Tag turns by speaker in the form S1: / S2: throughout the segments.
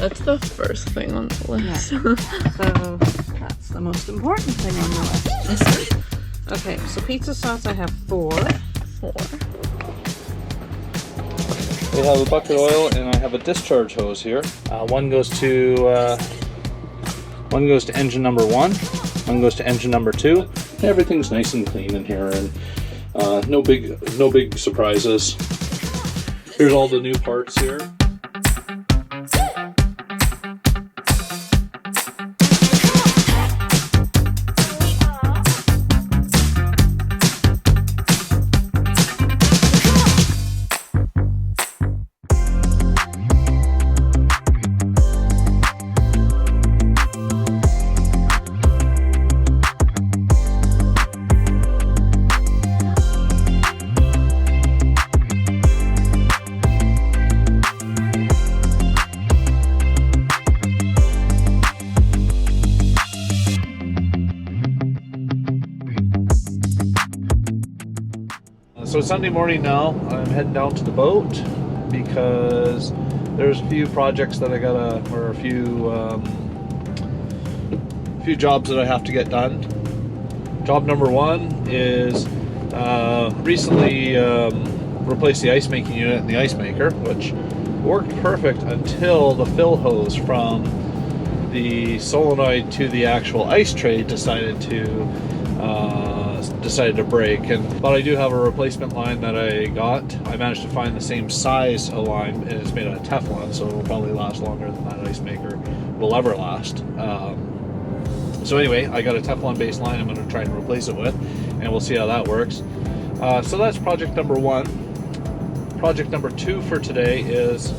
S1: That's the first thing on the list.
S2: Yeah. So that's the most important thing on the list. Okay, so pizza sauce I have 4.
S3: We have a bucket of oil and I have a discharge hose here. One goes to engine number 1, one goes to engine number 2. Everything's nice and clean in here, and no big surprises. Here's all the new parts here. So it's Sunday morning now. I'm heading down to the boat because there's a few projects that I gotta, or a few jobs that I have to get done. Job number 1 is recently replaced the ice making unit in the ice maker, which worked perfect until the fill hose from the solenoid to the actual ice tray decided to break. But I do have a replacement line that I got. I managed to find the same size of line, and it's made out of Teflon, so it'll probably last longer than that ice maker will ever last. So anyway, I got a Teflon based line I'm going to try and replace it with, and we'll see how that works. So that's project number 1. Project number 2 for today is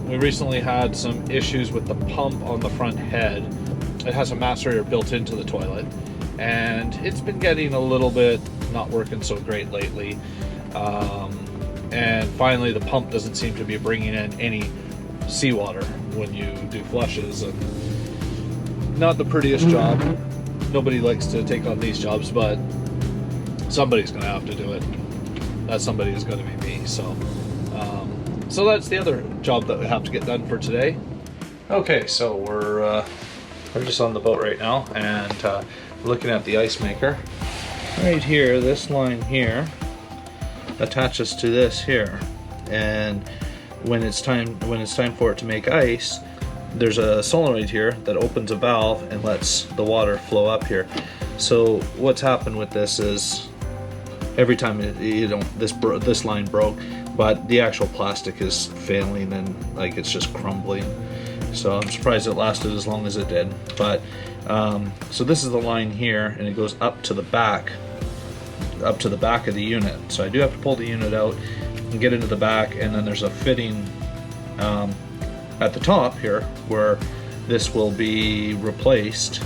S3: we recently had some issues with the pump on the front head. It has a macerator built into the toilet, and it's been getting a little bit not working so great lately. And finally the pump doesn't seem to be bringing in any seawater when you do flushes, and not the prettiest job. Nobody likes to take on these jobs, but somebody's gonna have to do it. That somebody is going to be me. So that's the other job that we have to get done for today. Okay, so we're just on the boat right now, and looking at the ice maker. Right here, this line here attaches to this here, and when it's time for it to make ice, there's a solenoid here that opens a valve and lets the water flow up here. So what's happened with this is every time this line broke, but the actual plastic is failing and like it's just crumbling. So I'm surprised it lasted as long as it did. But so this is the line here, and it goes up to the back of the unit. So I do have to pull the unit out and get into the back, and then there's a fitting at the top here where this will be replaced.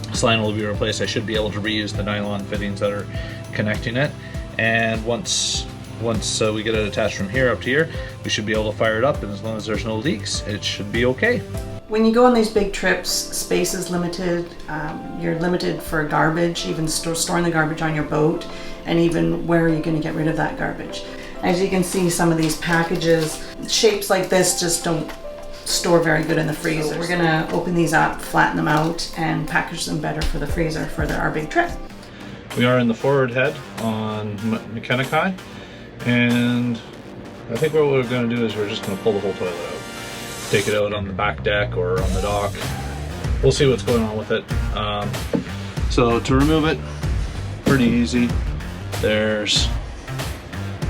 S3: This line will be replaced. I should be able to reuse the nylon fittings that are connecting it, and once we get it attached from here up to here, we should be able to fire it up, and as long as there's no leaks, it should be okay.
S2: When you go on these big trips, space is limited. You're limited for garbage, even storing the garbage on your boat, and even where are you going to get rid of that garbage. As you can see, some of these packages, shapes like this just don't store very good in the freezer. So we're going to open these up, flatten them out, and package them better for the freezer for our big trip.
S3: We are in the forward head on Makena Kai, and I think what we're going to do is we're just going to pull the whole toilet out. Take it out on the back deck or on the dock. We'll see what's going on with it. So to remove it, pretty easy. There's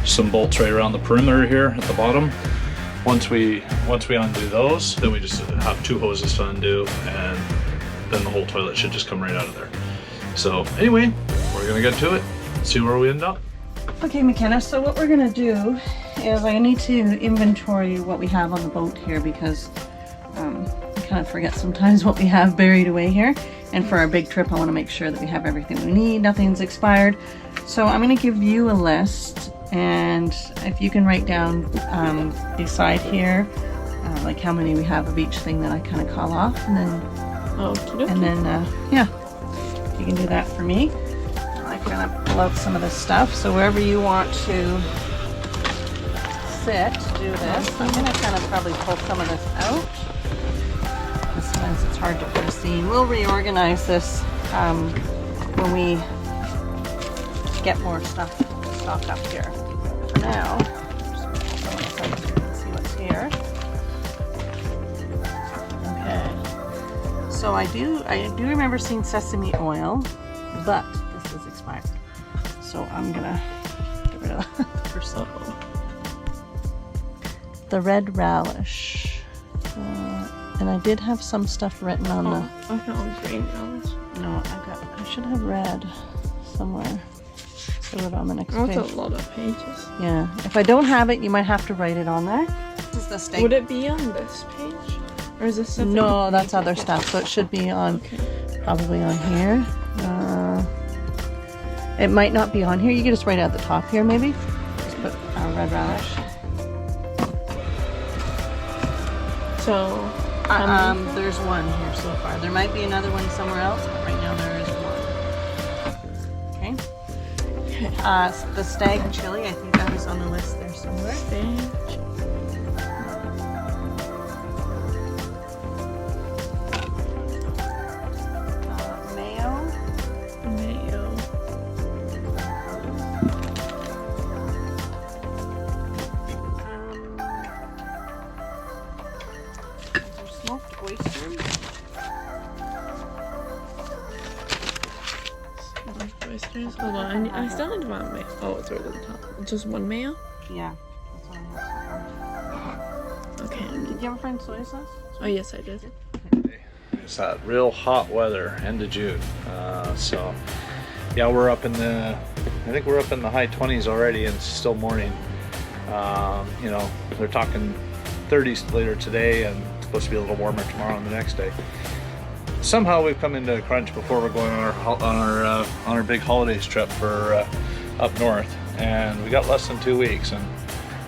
S3: some bolts right around the perimeter here at the bottom. Once we undo those, then we just have 2 hoses to undo, and then the whole toilet should just come right out of there. So anyway, we're gonna get to it, see where we end up.
S2: Okay, McKenna, so what we're gonna do is I need to inventory what we have on the boat here, because I kind of forget sometimes what we have buried away here. And for our big trip, I want to make sure that we have everything we need, nothing's expired. So I'm going to give you a list, and if you can write down beside here, like how many we have of each thing that I kind of call off, and then yeah, you can do that for me. I'm gonna pull out some of this stuff. So wherever you want to sit to do this. I'm gonna kind of probably pull some of this out. Sometimes it's hard to foresee. We'll reorganize this when we get more stuff to stock up here. For now, just pull some of this out so you can see what's here. Okay. So I do remember seeing sesame oil, but this is expired. So I'm gonna get rid of that first. The red relish. And I did have some stuff written on the.
S1: I found green relish.
S2: No, I should have red somewhere. So it on the next
S1: That's
S2: page.
S1: a lot of pages.
S2: Yeah. If I don't have it, you might have to write it on there. This is the steak.
S1: Would it be on this page? Or is this something?
S2: No, that's other stuff. So it should be on, probably on here. It might not be on here. You can just write it at the top here, maybe. Just put red relish.
S1: So.
S2: There's one here so far. There might be another one somewhere else, but right now there is one. Okay. The stag chili, I think that was on the list there somewhere. Mayo. Smoked oysters.
S1: Oysters. Hold on. I still need one mayo. Oh, it's right at the top. Just one mayo?
S2: Yeah. That's all I have.
S1: Okay.
S2: Did you ever find soy sauce?
S1: Oh, yes, I did.
S3: It's that real hot weather, end of June. So yeah, we're up in the, I think we're up in the high 20s already, and it's still morning. You know, they're talking 30s later today, and it's supposed to be a little warmer tomorrow and the next day. Somehow we've come into a crunch before we're going on our big holidays trip for up north, and we got less than 2 weeks, and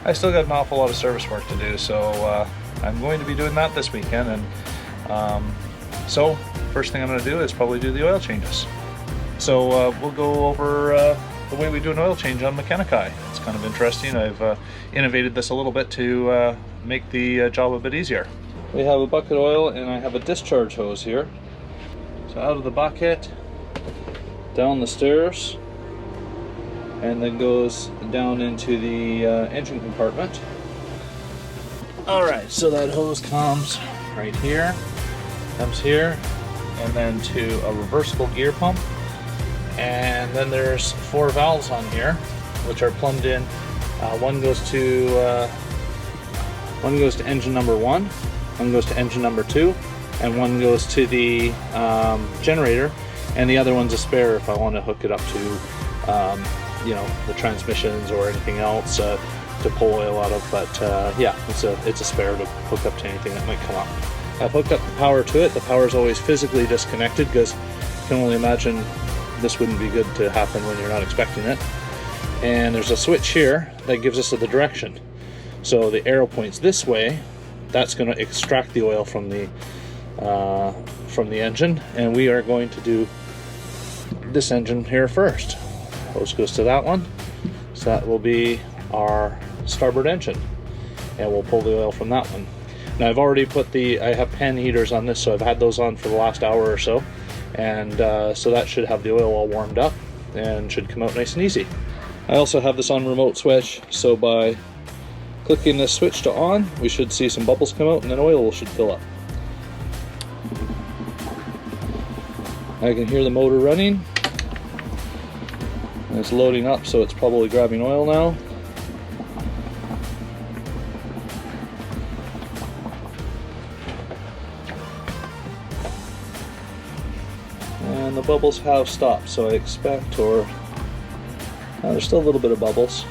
S3: I still got an awful lot of service work to do. So I'm going to be doing that this weekend, and so first thing I'm going to do is probably do the oil changes. So we'll go over the way we do an oil change on Makena Kai. It's kind of interesting. I've innovated this a little bit to make the job a bit easier. We have a bucket oil, and I have a discharge hose here. So out of the bucket, down the stairs, and then goes down into the engine compartment. Alright, so that hose comes right here, comes here, and then to a reversible gear pump. And then there's 4 valves on here, which are plumbed in. One goes to engine number 1, one goes to engine number 2, and one goes to the generator, and the other one's a spare if I want to hook it up to you know, the transmissions or anything else to pull oil out of. But yeah, it's a spare to hook up to anything that might come up. I've hooked up the power to it. The power is always physically disconnected, because you can only imagine this wouldn't be good to happen when you're not expecting it. And there's a switch here that gives us the direction. So the arrow points this way. That's going to extract the oil from the engine, and we are going to do this engine here first. Hose goes to that one, so that will be our starboard engine, and we'll pull the oil from that one. Now I've already put I have pan heaters on this, so I've had those on for the last hour or so, and so that should have the oil all warmed up and should come out nice and easy. I also have this on remote switch, so by clicking this switch to on, we should see some bubbles come out, and then oil should fill up. I can hear the motor running. And it's loading up, so it's probably grabbing oil now. And the bubbles have stopped, so I expect, there's still a little bit of bubbles.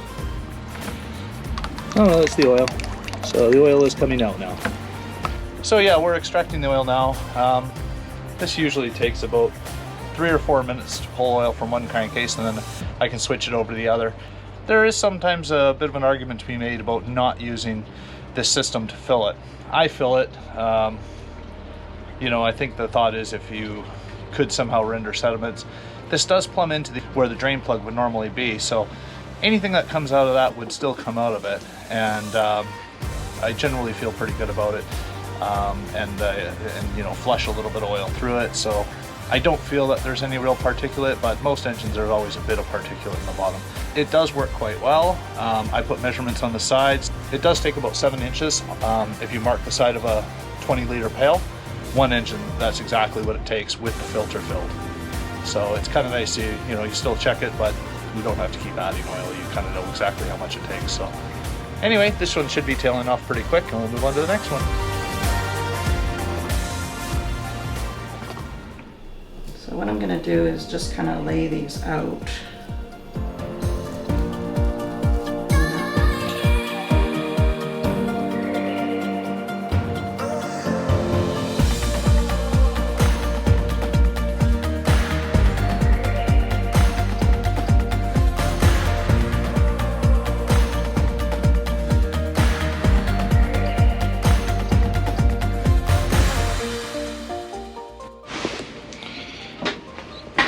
S3: Oh no, that's the oil. So the oil is coming out now. So yeah, we're extracting the oil now. This usually takes about 3 or 4 minutes to pull oil from one crankcase, and then I can switch it over to the other. There is sometimes a bit of an argument to be made about not using this system to fill it. I fill it. You know, I think the thought is if you could somehow render sediments, this does plumb into where the drain plug would normally be. So anything that comes out of that would still come out of it, and I generally feel pretty good about it, and you know, flush a little bit of oil through it, so I don't feel that there's any real particulate, but most engines there's always a bit of particulate in the bottom. It does work quite well. I put measurements on the sides. It does take about 7 inches. If you mark the side of a 20-liter pail, one engine, that's exactly what it takes with the filter filled. So it's kind of nice. You know, you still check it, but you don't have to keep adding oil. You kind of know exactly how much it takes. So anyway, this one should be tailing off pretty quick, and we'll move on to the next one.
S2: So what I'm going to do is just kind of lay these out.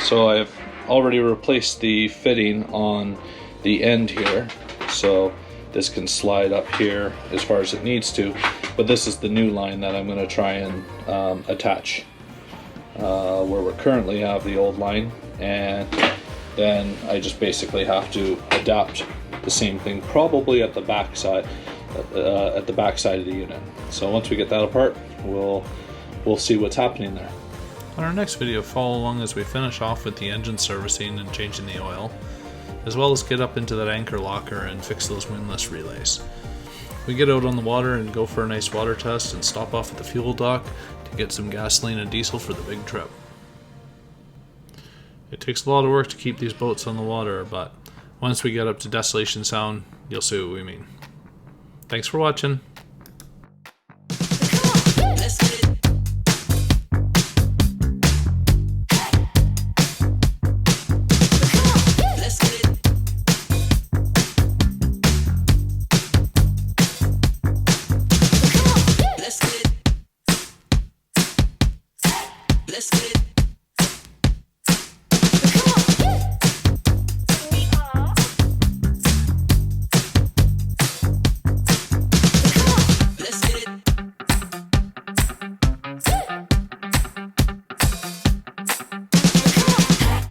S3: So I've already replaced the fitting on the end here, so this can slide up here as far as it needs to, but this is the new line that I'm going to try and attach where we currently have the old line, and then I just basically have to adapt the same thing probably at the back side of the unit. So once we get that apart, we'll see what's happening there. On our next video, follow along as we finish off with the engine servicing and changing the oil, as well as get up into that anchor locker and fix those windlass relays. We get out on the water and go for a nice water test and stop off at the fuel dock to get some gasoline and diesel for the big trip. It takes a lot of work to keep these boats on the water, but once we get up to Desolation Sound, you'll see what we mean. Thanks for watching.
S4: Let's get it.